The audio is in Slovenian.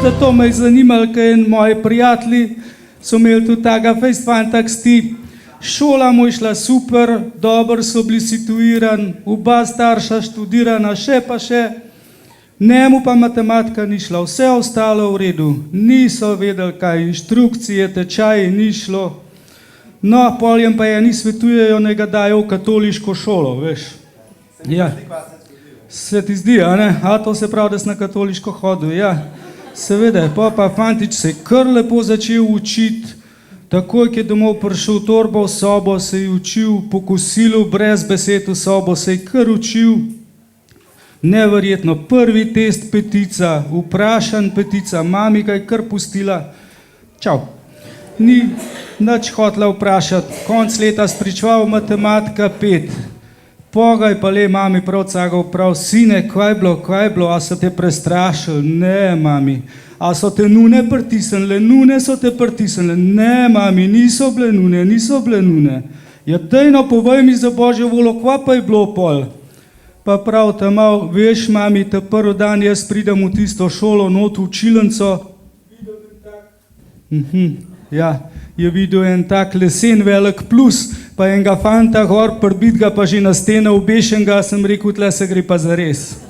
Zato me je zanimalo, ker moji prijatelji so imeli tudi taka fejst fantak sti. Šola mu je šla super, dobro so bili situirani, oba starša študirana, še pa še. Njemu pa matematika ni šla, vse ostalo v redu. Niso vedeli, kaj inštrukcije, tečaji, ni šlo. No, poljem pa eni svetujejo, naj ga dajo v katoliško šolo, veš. Ja. Se ti zdi, a ne? A to se pravi, da si na katoliško hodil, ja. Seveda, pa fantič se je kar lepo začel učiti. Takoj, ki je domov prišel torbo v sobo, se je učil po kosilu, brez besed v sobo, se je kar učil. Neverjetno, prvi test petica, vprašan petica, mami ga je kar pustila. Čau. Ni nič hotela vprašati, konc leta spričeval matematika 5. Pogaj pa le mami prav cagal prav, sine, kaj je bilo, a so te prestrašili? Ne, mami. A so te nune pritisnile? Nune so te pritisnile? Ne, mami, niso bile nune. Ja, dejno, povej mi za božjo voljo, kva pa je bilo pol? Pa prav tam mal, veš, mami, ta prvi dan jaz pridem v tisto šolo, not v učilnico. Ja, je videl en tak lesen velik plus, pa enega fanta gor prbit ga pa že na stene obešenga, sem rekel, tle se gre pa zares.